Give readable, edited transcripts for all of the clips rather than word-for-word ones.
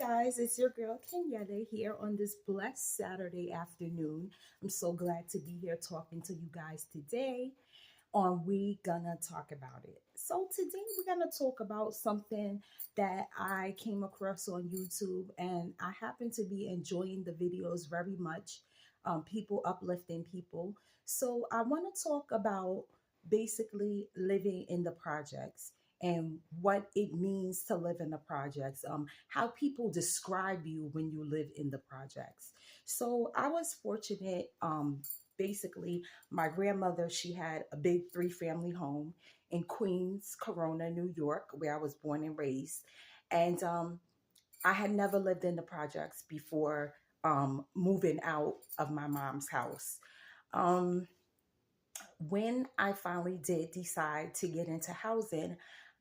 guys, it's your girl Kenyetta here on this blessed Saturday afternoon. I'm so glad to be here talking to you guys today on We Gonna Talk About It. So today we're gonna talk about something that I came across on YouTube and I happen to be enjoying the videos very much. People uplifting people. So I want to talk about basically living in the projects and what it means to live in the projects, how people describe you when you live in the projects. So I was fortunate, basically, my grandmother, she had a big three-family home in Queens, Corona, New York, where I was born and raised. And I had never lived in the projects before moving out of my mom's house. Um, when I finally did decide to get into housing,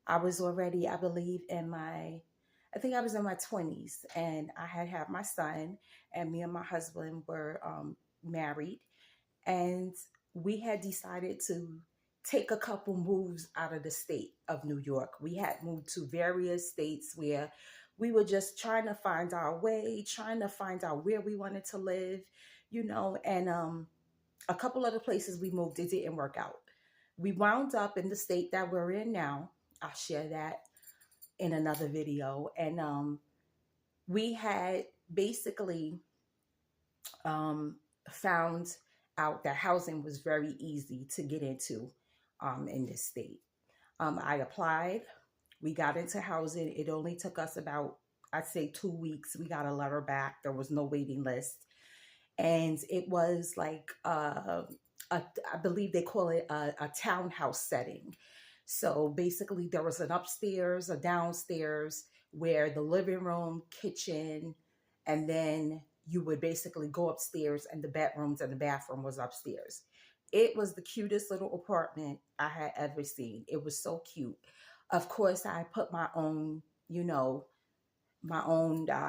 I was already, I believe, I think I was in my 20s, and I had my son, and me and my husband were married, and we had decided to take a couple moves out of the state of New York. We had moved to various states where we were just trying to find our way, trying to find out where we wanted to live, and a couple other places we moved, it didn't work out. We wound up in the state that we're in now. I'll share that in another video. And we had basically um, found out that housing was very easy to get into in this state. I applied, we got into housing. It only took us about, I'd say, 2 weeks. We got a letter back. There was no waiting list. And it was like, I believe they call it a townhouse setting. So basically, there was an upstairs, a downstairs, where the living room, kitchen, and then you would basically go upstairs, and the bedrooms and the bathroom was upstairs. It was the cutest little apartment I had ever seen. It was so cute. Of course, I put my own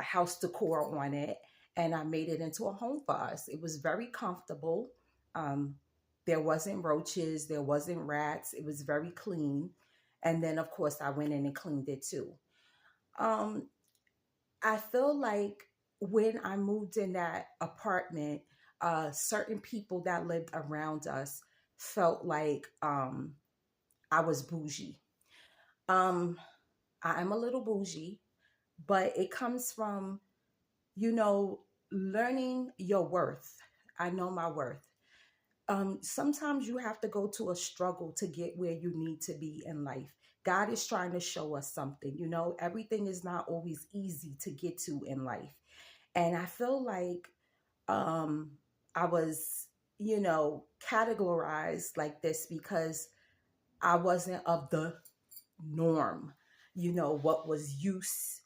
house decor on it, and I made it into a home for us. It was very comfortable. Um, there wasn't roaches, there wasn't rats. It was very clean. And then, of course, I went in and cleaned it too. Um, I feel like when I moved in that apartment, certain people that lived around us felt like I was bougie. Um, I'm a little bougie, but it comes from you know, learning your worth. I know my worth. Sometimes you have to go to a struggle to get where you need to be in life. God is trying to show us something. Everything is not always easy to get to in life. And I feel like um, I was, categorized like this because I wasn't of the norm, what was used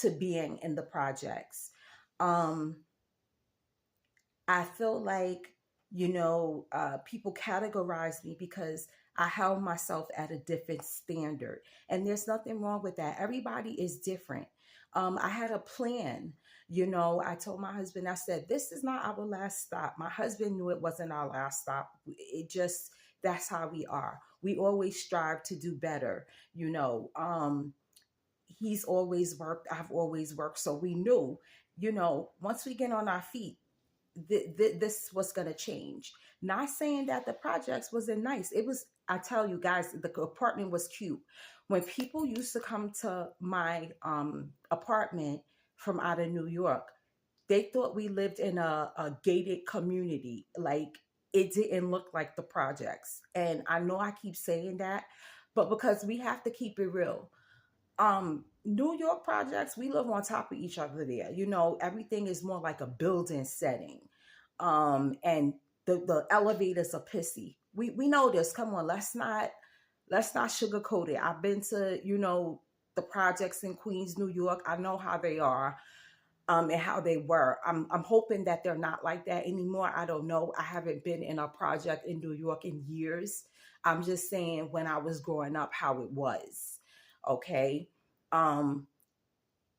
to being in the projects. Um, I feel like, people categorize me because I held myself at a different standard. And there's nothing wrong with that. Everybody is different. I had a plan. I told my husband, I said, this is not our last stop. My husband knew it wasn't our last stop. That's how we are. We always strive to do better. He's always worked. I've always worked. So we knew, once we get on our feet, this was going to change. Not saying that the projects wasn't nice. It was, I tell you guys, the apartment was cute. When people used to come to my apartment from out of New York, they thought we lived in a gated community. Like, it didn't look like the projects. And I know I keep saying that, but because we have to keep it real. New York projects, we live on top of each other there. Everything is more like a building setting. And the elevators are pissy. We know this. Come on, let's not sugarcoat it. I've been to, the projects in Queens, New York. I know how they are. And how they were. I'm hoping that they're not like that anymore. I don't know. I haven't been in a project in New York in years. I'm just saying when I was growing up, how it was. Okay. Um,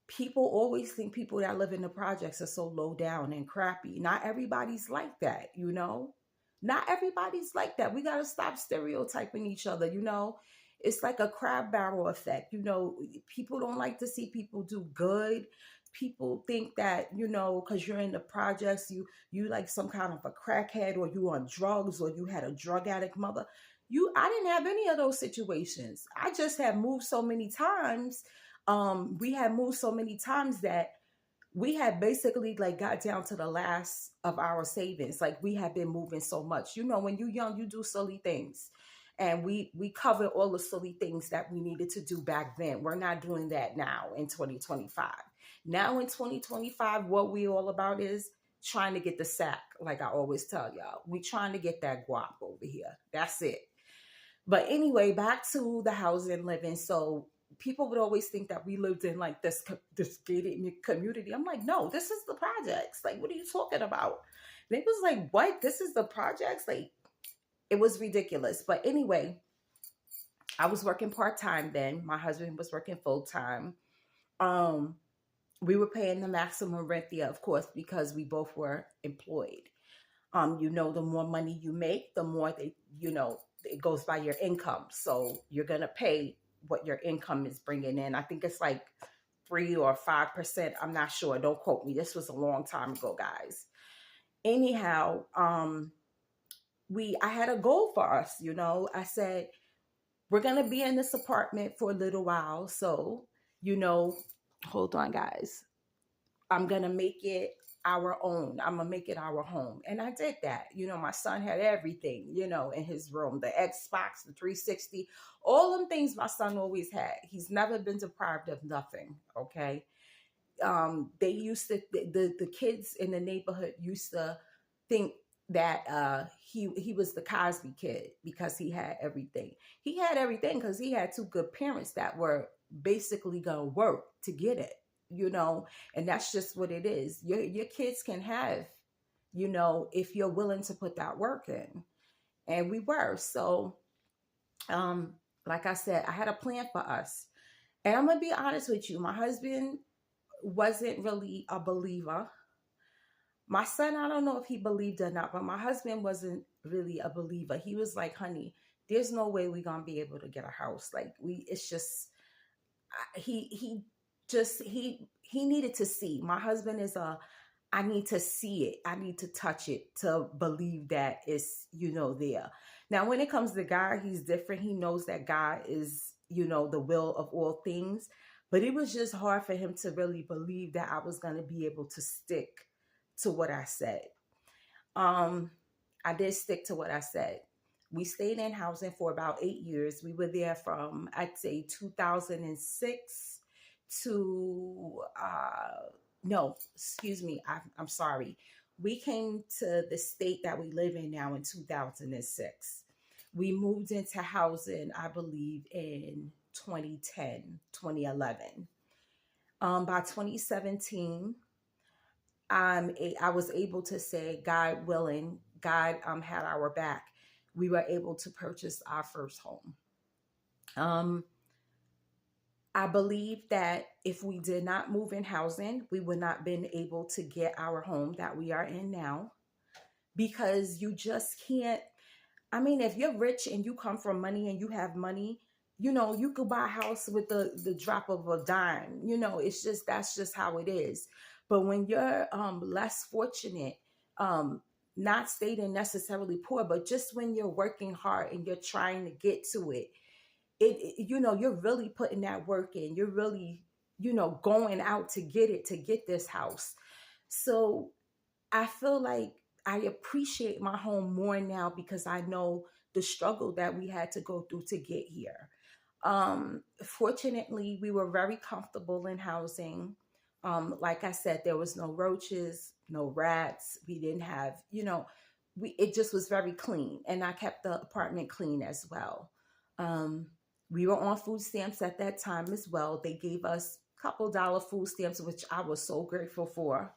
People always think people that live in the projects are so low down and crappy. Not everybody's like that. Not everybody's like that. We got to stop stereotyping each other. It's like a crab barrel effect. People don't like to see people do good. people think that, you know, because you're in the projects, you like some kind of a crackhead, or you on drugs, or you had a drug addict mother. I didn't have any of those situations. I just had moved so many times. We had moved so many times that we had basically like got down to the last of our savings. Like, we had been moving so much. You know, when you're young, you do silly things. And we covered all the silly things that we needed to do back then. We're not doing that now in 2025. Now in 2025, what we all about is trying to get the sack. Like I always tell y'all, we trying to get that guap over here. That's it. But anyway, back to the housing living. So people would always think that we lived in like this gated community. I'm like, no, this is the projects. Like, what are you talking about? And it was like, what? This is the projects? Like, it was ridiculous. But anyway, I was working part-time then. My husband was working full-time. Um, we were paying the maximum rent there, of course, because we both were employed. You know, the more money you make, the more it goes by your income. So you're gonna pay what your income is bringing in. I think it's like 3 or 5%. I'm not sure. Don't quote me. This was a long time ago, guys. Anyhow, I had a goal for us. You know, I said we're gonna be in this apartment for a little while. So, you know, hold on, guys. I'm gonna make it our own. I'm gonna make it our home. And I did that. You know, my son had everything, you know, in his room, the Xbox, the 360, all them things my son always had. He's never been deprived of nothing. Okay. They used to, the kids in the neighborhood used to think that he was the Cosby kid because he had everything. He had everything because he had two good parents that were basically gonna work to get it, you know. And that's just what it is. Your kids can have, you know, if you're willing to put that work in. And we were. So like I said, I had a plan for us. And I'm gonna be honest with you, my husband wasn't really a believer. My son, I don't know if he believed or not, but my husband wasn't really a believer. He was like, honey, there's no way we're gonna be able to get a house. Like, it's just, he needed to see. My husband is I need to see it. I need to touch it to believe that it's, you know, there. Now, when it comes to God, he's different. He knows that God is, you know, the will of all things. But it was just hard for him to really believe that I was going to be able to stick to what I said. I did stick to what I said. We stayed in housing for about 8 years. We were there from, I'd say, 2006 to, no, excuse me, I'm sorry. We came to the state that we live in now in 2006. We moved into housing, I believe, in 2010, 2011. By 2017, I was able to say, God willing, God had our back. We were able to purchase our first home. I believe that if we did not move in housing, we would not been able to get our home that we are in now, because you just can't. I mean, if you're rich and you come from money and you have money, you know, you could buy a house with the drop of a dime. You know, that's just how it is. But when you're less fortunate, not stating necessarily poor, but just when you're working hard and you're trying to get to it, you know, you're really putting that work in. You're really, you know, going out to get this house. So I feel like I appreciate my home more now because I know the struggle that we had to go through to get here. Fortunately, we were very comfortable in housing. Like I said, there was no roaches, no rats. We didn't have, you know, it just was very clean, and I kept the apartment clean as well. We were on food stamps at that time as well. They gave us a couple dollar food stamps, which I was so grateful for.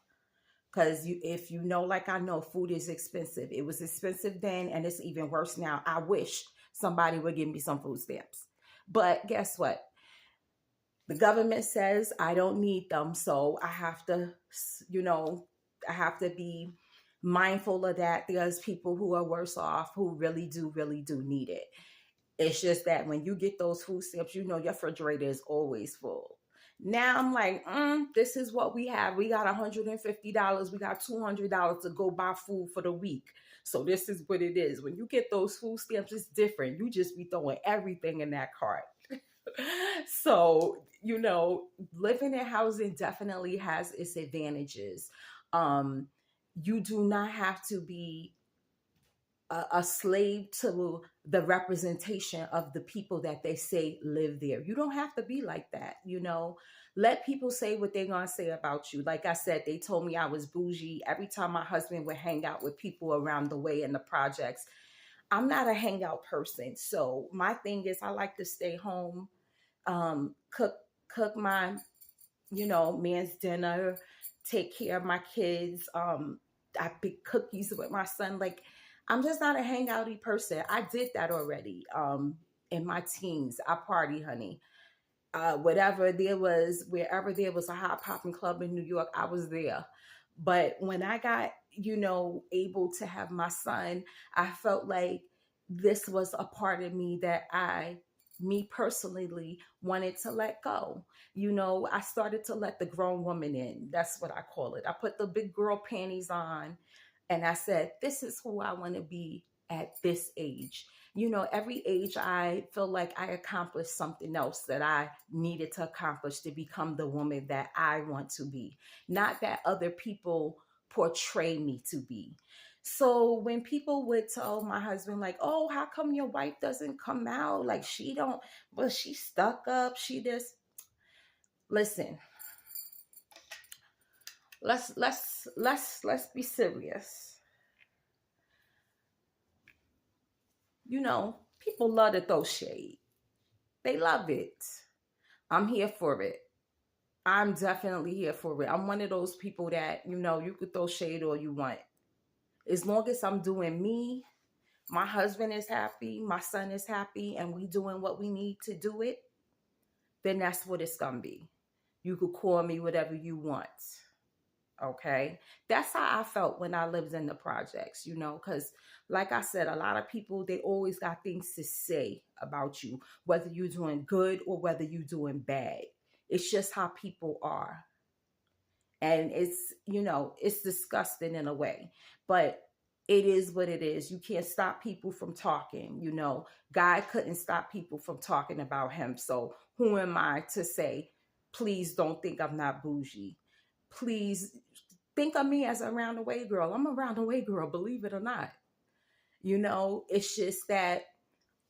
Because if you know, like I know, food is expensive. It was expensive then, and it's even worse now. I wish somebody would give me some food stamps. But guess what? The government says I don't need them. So I have to, you know, I have to be mindful of that. There's people who are worse off who really do need it. It's just that when you get those food stamps, you know, your refrigerator is always full. Now I'm like, this is what we have. We got $150. We got $200 to go buy food for the week. So this is what it is. When you get those food stamps, it's different. You just be throwing everything in that cart. So, living in housing definitely has its advantages. Um, you do not have to be a slave to the representation of the people that they say live there. You don't have to be like that. Let people say what they're going to say about you. Like I said, they told me I was bougie every time my husband would hang out with people around the way in the projects. I'm not a hangout person. So my thing is I like to stay home, cook my, man's dinner, take care of my kids. I bake cookies with my son. Like, I'm just not a hangouty person. I did that already. In my teens, I party, honey. Wherever there was a hot popping club in New York, I was there. But when I got, able to have my son, I felt like this was a part of me that me personally, wanted to let go. I started to let the grown woman in. That's what I call it. I put the big girl panties on and I said, this is who I want to be at this age. Every age I feel like I accomplished something else that I needed to accomplish to become the woman that I want to be, not that other people portray me to be. So when people would tell my husband, like, oh, how come your wife doesn't come out? Like, she don't, but she stuck up. She just, listen, let's be serious. People love to throw shade. They love it. I'm here for it. I'm definitely here for it. I'm one of those people that, you could throw shade all you want. As long as I'm doing me, my husband is happy, my son is happy, and we doing what we need to do it, then that's what it's gonna be. You could call me whatever you want. Okay. That's how I felt when I lived in the projects, because like I said, a lot of people, they always got things to say about you, whether you're doing good or whether you're doing bad. It's just how people are. And it's disgusting in a way, but it is what it is. You can't stop people from talking. God couldn't stop people from talking about him. So who am I to say, please don't think I'm not bougie? Please think of me as a round the way girl. I'm a round the way girl, believe it or not. It's just that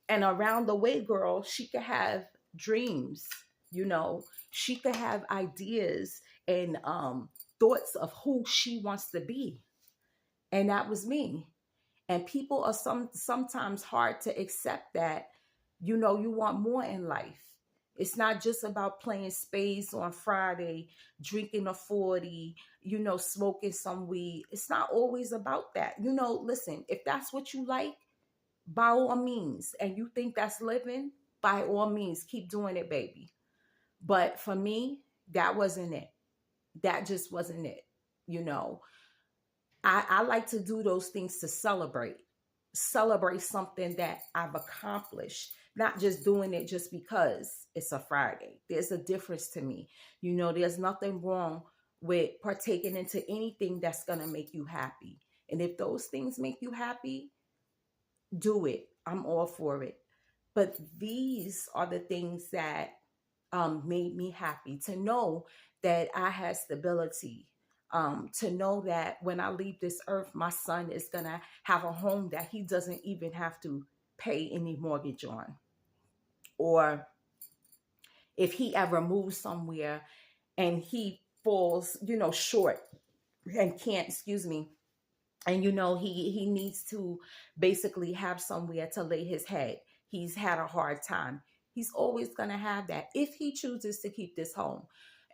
an around the way girl, she could have dreams, she could have ideas and thoughts of who she wants to be. And that was me. And people are sometimes hard to accept that, you want more in life. It's not just about playing spades on Friday, drinking a 40, smoking some weed. It's not always about that. Listen, if that's what you like, by all means, and you think that's living, by all means, keep doing it, baby. But for me, that wasn't it. That just wasn't it. I like to do those things to celebrate something that I've accomplished, not just doing it just because it's a Friday. There's a difference to me. There's nothing wrong with partaking into anything that's going to make you happy. And if those things make you happy, do it. I'm all for it. But these are the things that made me happy, to know that I had stability, to know that when I leave this earth, my son is going to have a home that he doesn't even have to pay any mortgage on. Or if he ever moves somewhere and he falls, short and can't, and he needs to basically have somewhere to lay his head. He's had a hard time. He's always going to have that if he chooses to keep this home.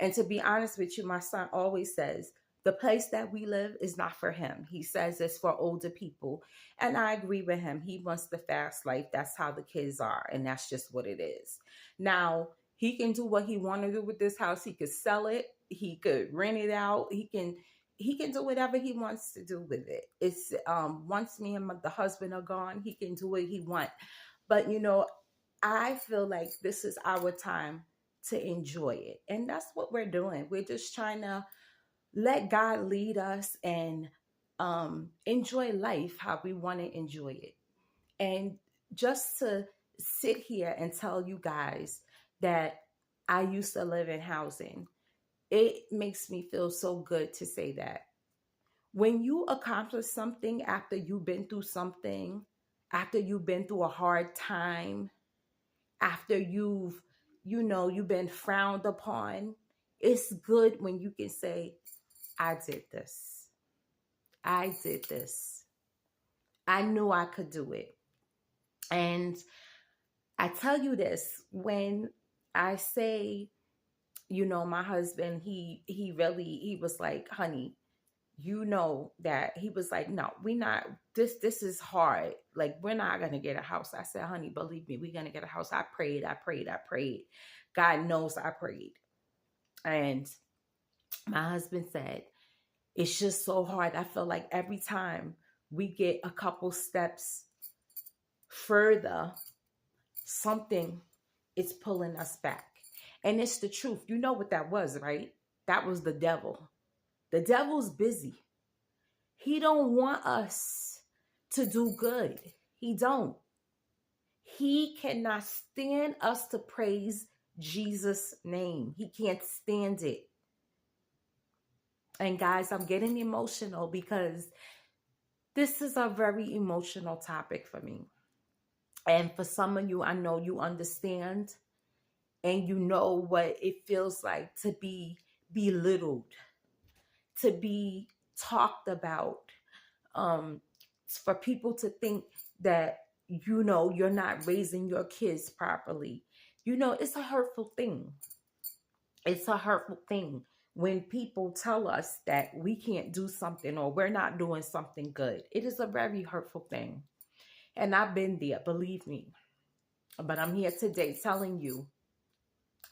And to be honest with you, my son always says, the place that we live is not for him. He says it's for older people. And I agree with him. He wants the fast life. That's how the kids are. And that's just what it is. Now, he can do what he want to do with this house. He could sell it. He could rent it out. He can do whatever he wants to do with it. It's once me and the husband are gone, he can do what he want. But I feel like this is our time to enjoy it. And that's what we're doing. We're just trying to let God lead us and enjoy life how we want to enjoy it. And just to sit here and tell you guys that I used to live in housing, it makes me feel so good to say that. When you accomplish something after you've been through something, after you've been through a hard time, after you've been frowned upon, it's good when you can say, I did this. I did this. I knew I could do it. And I tell you this, when I say, my husband, he was like, honey, that he was like, no, we not, this is hard. Like, we're not going to get a house. I said, honey, believe me, we're going to get a house. I prayed. God knows I prayed. And my husband said, it's just so hard. I feel like every time we get a couple steps further, something is pulling us back. And it's the truth. You know what that was, right? That was the devil. The devil's busy. He don't want us to do good. He don't. He cannot stand us to praise Jesus' name. He can't stand it. And guys, I'm getting emotional because this is a very emotional topic for me. And for some of you, I know you understand and you know what it feels like to be belittled, to be talked about, for people to think that, you're not raising your kids properly. It's a hurtful thing. It's a hurtful thing when people tell us that we can't do something or we're not doing something good. It is a very hurtful thing. And I've been there, believe me. But I'm here today telling you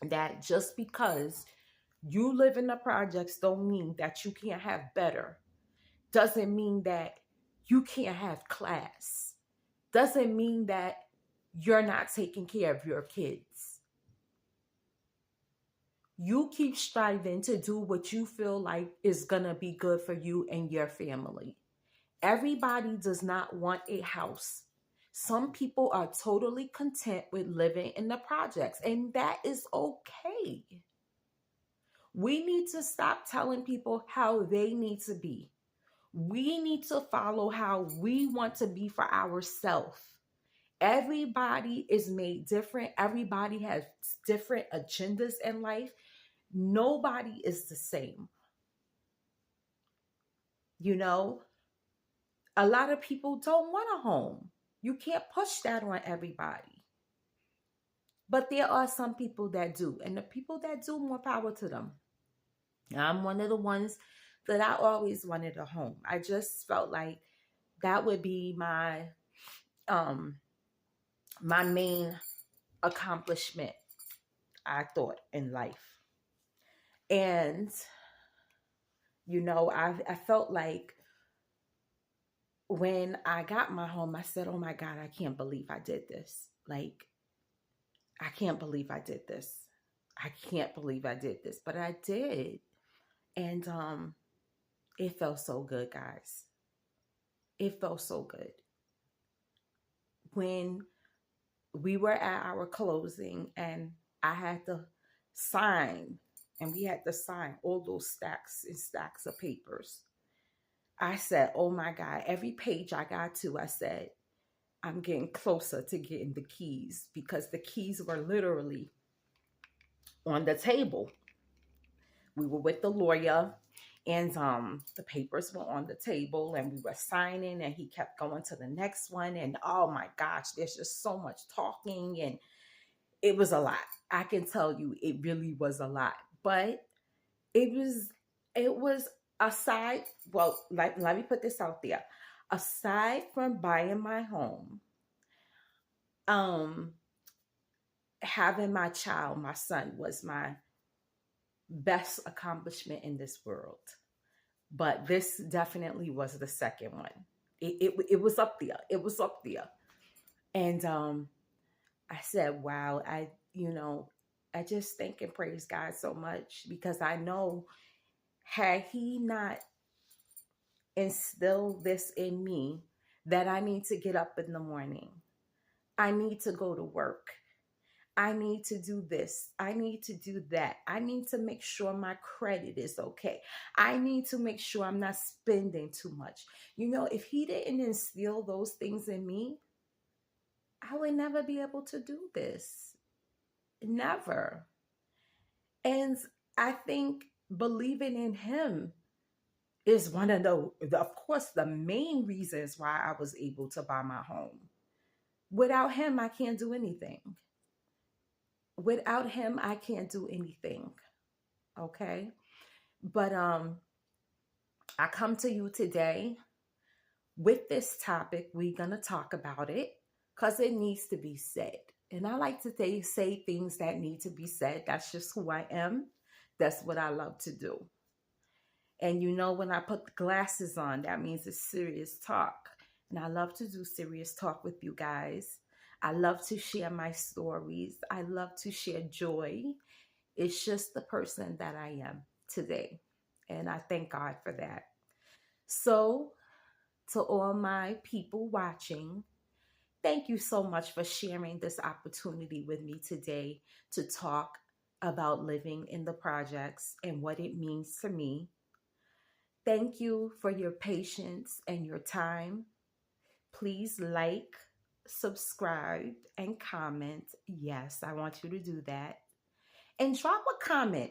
that just because you live in the projects don't mean that you can't have better. Doesn't mean that you can't have class. Doesn't mean that you're not taking care of your kids. You keep striving to do what you feel like is going to be good for you and your family. Everybody does not want a house. Some people are totally content with living in the projects, and that is okay. We need to stop telling people how they need to be. We need to follow how we want to be for ourselves. Everybody is made different. Everybody has different agendas in life. Nobody is the same. A lot of people don't want a home. You can't push that on everybody. But there are some people that do. And the people that do, more power to them. I'm one of the ones that I always wanted a home. I just felt like that would be my main accomplishment, I thought, in life. And, I felt like when I got my home, I said, oh my God, I can't believe I did this. Like, I can't believe I did this. I can't believe I did this. But I did. And it felt so good, guys. It felt so good. When we were at our closing and I had to sign, and we had to sign all those stacks and stacks of papers, I said, oh my God, every page I got to, I said, I'm getting closer to getting the keys, because the keys were literally on the table. We were with the lawyer, and the papers were on the table, and we were signing, and he kept going to the next one. And oh my gosh, there's just so much talking, and it was a lot. I can tell you, it really was a lot. But it was aside, well, let me put this out there. Aside from buying my home, having my child, my son, was my best accomplishment in this world. But this definitely was the second one. It was up there. It was up there. And I said, wow, I just thank and praise God so much because I know had He not instilled this in me that I need to get up in the morning, I need to go to work, I need to do this, I need to do that, I need to make sure my credit is okay, I need to make sure I'm not spending too much. If He didn't instill those things in me, I would never be able to do this. Never. And I think believing in Him is one of of course, the main reasons why I was able to buy my home. Without Him, I can't do anything. Without Him, I can't do anything. Okay? But I come to you today with this topic. We're going to talk about it because it needs to be said. And I like to say things that need to be said. That's just who I am. That's what I love to do. And when I put the glasses on, that means it's serious talk. And I love to do serious talk with you guys. I love to share my stories. I love to share joy. It's just the person that I am today. And I thank God for that. So, to all my people watching, thank you so much for sharing this opportunity with me today to talk about living in the projects and what it means to me. Thank you for your patience and your time. Please like, subscribe, and comment. Yes, I want you to do that. And drop a comment.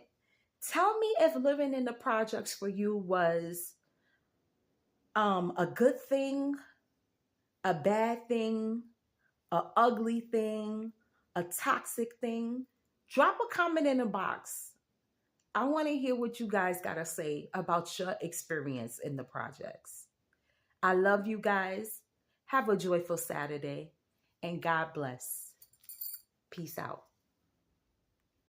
Tell me if living in the projects for you was a good thing, a bad thing, a ugly thing, a toxic thing. Drop a comment in the box. I want to hear what you guys got to say about your experience in the projects. I love you guys. Have a joyful Saturday and God bless. Peace out.